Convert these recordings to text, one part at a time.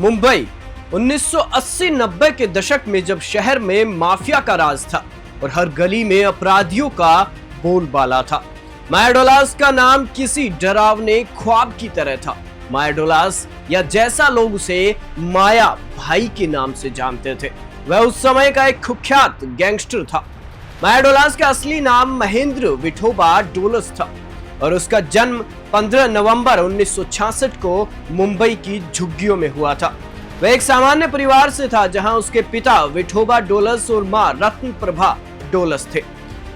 मुंबई 1980-90 के दशक में जब शहर में माफिया का राज था और हर गली में अपराधियों का बोलबाला था। माया डोलास का नाम किसी डरावने ख्वाब की तरह था। माया डोलास या जैसा लोग उसे माया भाई के नाम से जानते थे, वह उस समय का एक कुख्यात गैंगस्टर था। माया डोलास का असली नाम महेंद्र विठोबा डोलस था और उसका जन्म 15 नवंबर 1966 को मुंबई की झुग्गियों में हुआ था। वह एक सामान्य परिवार से था जहां उसके पिता विठोबा डोलस और मां रत्न प्रभा डोलस थे।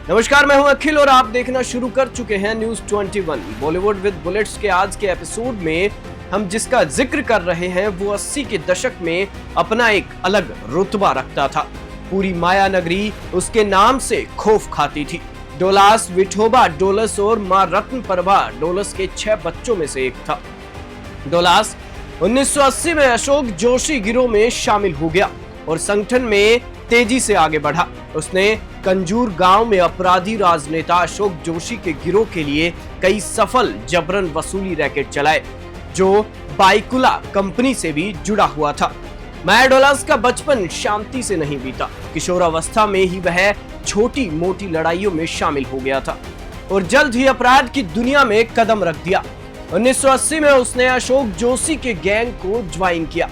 नमस्कार, मैं हूं अखिल और आप देखना शुरू कर चुके हैं न्यूज 21 बॉलीवुड विद बुलेट्स के आज के एपिसोड में हम जिसका जिक्र कर रहे हैं वो 80 के दशक में अपना एक अलग रुतबा रखता था। पूरी माया नगरी उसके नाम से खौफ खाती थी। डोलास विठोबा डोलस और मां रत्न प्रभा डोलस के 6 बच्चों में से एक था। डोलास 1980 में अशोक जोशी गिरोह में शामिल हो गया और संगठन में तेजी से आगे बढ़ा। उसने कंजूर गांव में अपराधी राजनेता अशोक जोशी के गिरोह के लिए कई सफल जबरन वसूली रैकेट चलाए, जो बाइकुला कंपनी से भी जुड़ा हुआ था। माया डोलास का बचपन शांति से नहीं बीता। किशोरावस्था में ही वह छोटी मोटी लड़ाइयों में शामिल हो गया था और जल्द ही अपराध की दुनिया में कदम रख दिया। 1980 में उसने अशोक जोशी के गैंग को ज्वाइन किया,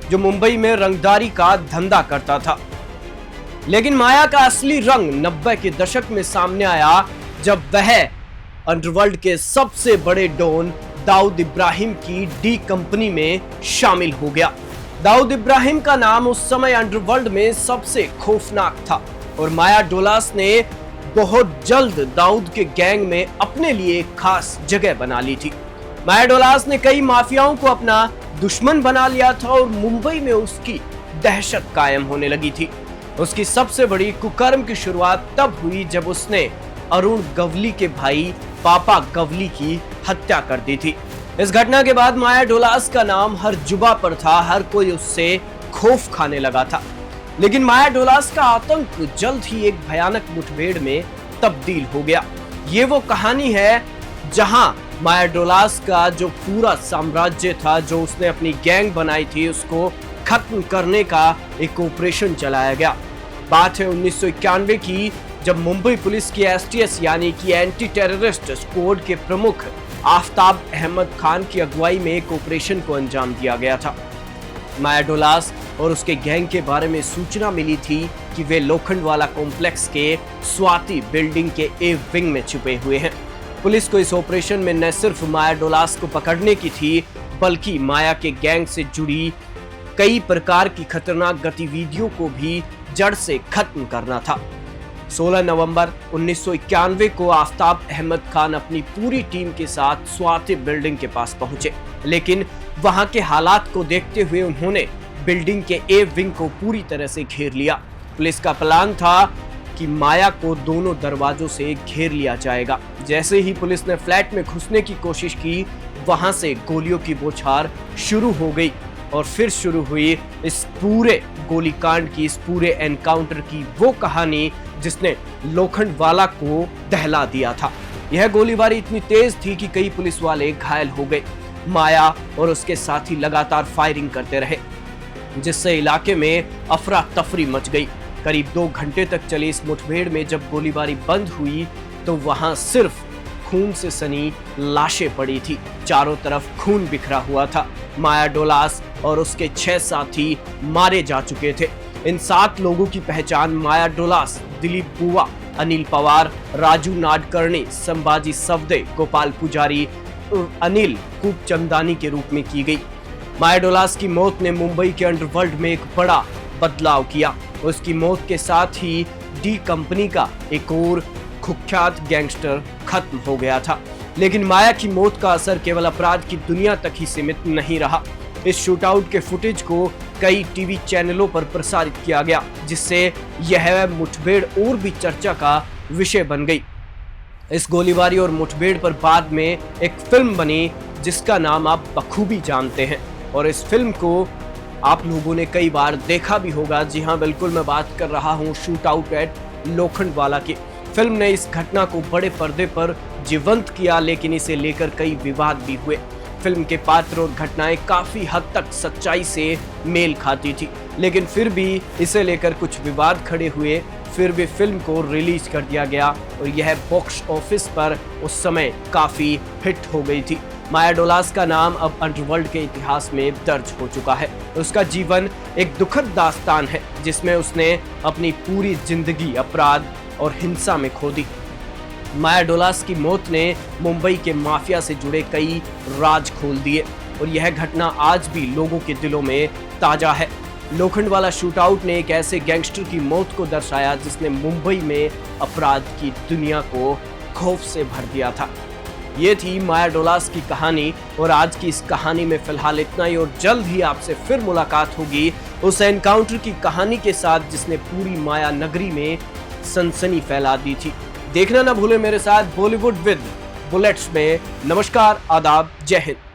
जो मुंबई में रंगदारी का धंधा करता था। लेकिन माया का असली रंग 90 के दशक में सामने आया जब वह अंडरवर्ल्ड के सबसे बड़े डॉन दाऊद इब्राहिम की डी कंपनी में शामिल हो गया। दाऊद इब्राहिम का नाम उस समय अंडरवर्ल्ड में सबसे खौफनाक था और माया डोलास ने बहुत जल्द दाऊद के गैंग में अपने लिए एक खास जगह बना ली थी। माया डोलास ने कई माफियाओं को अपना दुश्मन बना लिया था और मुंबई में उसकी दहशत कायम होने लगी थी। उसकी सबसे बड़ी कुकर्म की शुरुआत तब हुई जब उसने अरुण गवली के भाई पापा गवली की हत्या कर दी थी। इस घटना के बाद माया डोलास का नाम हर जुबा पर था, हर कोई उससे खौफ खाने लगा था। लेकिन माया डोलास का आतंक जल्द ही एक भयानक मुठभेड़ में तब्दील हो गया। ये वो कहानी है जहां माया डोलास का जो पूरा साम्राज्य था, जो उसने अपनी गैंग बनाई थी, उसको खत्म करने का एक ऑपरेशन चलाया गया। बात है 1991 की, जब मुंबई पुलिस की एसटीएस यानी कि एंटी टेररिस्ट स्क्वाड के प्रमुख आफ्ताब अहमद खान की अगुवाई में एक ऑपरेशन को अंजाम दिया गया था। माया डोलास और उसके गैंग के बारे में सूचना मिली थी कि वे लोखंडवाला कॉम्प्लेक्स के स्वाति बिल्डिंग के ए विंग में छुपे हुए हैं। पुलिस को इस ऑपरेशन में न सिर्फ माया डोलास को पकड़ने की थी, बल्कि माया के गैंग से जुड़ी कई प्रकार की खतरनाक गतिविधियों को भी जड़ से खत्म करना था। 16 नवंबर 1991 को आफ्ताब अहमद खान अपनी पूरी टीम के साथ स्वाति बिल्डिंग के पास पहुंचे, लेकिन वहां के हालात को देखते हुए उन्होंने बिल्डिंग के ए विंग को पूरी तरह से घेर लिया। पुलिस का प्लान था कि माया को दोनों दरवाजों से घेर लिया जाएगा। जैसे ही पुलिस ने फ्लैट में घुसने की कोशिश की, वहां से गोलियों की बौछार शुरू हो गई और फिर शुरू हुई इस पूरे गोलीकांड की, इस पूरे एनकाउंटर की वो कहानी जिसने लोखंडवाला को दहला दिया था। यह गोलीबारी इतनी तेज थी कि कई पुलिस वाले घायल हो गए। माया और उसके साथी लगातार फायरिंग करते रहे, जिससे इलाके में अफरा तफरी मच गई। करीब 2 घंटे तक चली इस मुठभेड़ में जब गोलीबारी बंद हुई तो वहां सिर्फ खून से सनी लाशें पड़ी थी। चारों तरफ खून बिखरा हुआ था। माया डोलास और उसके 6 साथी मारे जा चुके थे। इन 7 लोगों की पहचान माया डोलास, दिलीप बुआ, अनिल पवार, राजू नाडकर्णी, संभाजी सवदे, गोपाल पुजारी, अनिल कूपचंदानी के रूप में की गई। माया डोलास की मौत ने मुंबई के अंडरवर्ल्ड में एक बड़ा बदलाव किया। उसकी मौत के साथ ही डी कंपनी का एक और कुख्यात गैंगस्टर खत्म हो गया था। लेकिन माया की मौत का असर केवल अपराध की दुनिया तक ही सीमित नहीं रहा। इस शूटआउट के फुटेज को कई टीवी चैनलों पर प्रसारित किया गया, जिससे यह मुठभेड़ और भी चर्चा का विषय बन गई। इस गोलीबारी और मुठभेड़ पर बाद में एक फिल्म बनी जिसका नाम आप बखूबी जानते हैं और इस फिल्म को आप लोगों ने कई बार देखा भी होगा। जी हाँ, बिल्कुल, मैं बात कर रहा हूँ शूटआउट एट लोखंडवाला की। फिल्म ने इस घटना को बड़े पर्दे पर जीवंत किया, लेकिन इसे लेकर कई विवाद भी हुए। फिल्म के पात्र और घटनाएं काफी हद तक सच्चाई से मेल खाती थी, लेकिन फिर भी इसे लेकर कुछ विवाद खड़े हुए। फिर भी फिल्म को रिलीज कर दिया गया और यह बॉक्स ऑफिस पर उस समय काफी हिट हो गई थी। माया डोलास का नाम अब अंडरवर्ल्ड के इतिहास में दर्ज हो चुका है। उसका जीवन एक दुखद दास्तान है जिसमें उसने अपनी पूरी जिंदगी अपराध और हिंसा में खो दी। माया डोलास की मौत ने मुंबई के माफिया से जुड़े कई राज खोल दिए और यह घटना आज भी लोगों के दिलों में ताजा है। लोखंडवाला शूटआउट ने एक ऐसे गैंगस्टर की मौत को दर्शाया जिसने मुंबई में अपराध की दुनिया को खौफ से भर दिया था। ये थी माया डोलास की कहानी और आज की इस कहानी में फिलहाल इतना ही, और जल्द ही आपसे फिर मुलाकात होगी उस एनकाउंटर की कहानी के साथ जिसने पूरी माया नगरी में सनसनी फैला दी थी। देखना ना भूलें मेरे साथ बॉलीवुड विद बुलेट्स में। नमस्कार, आदाब, जय हिंद।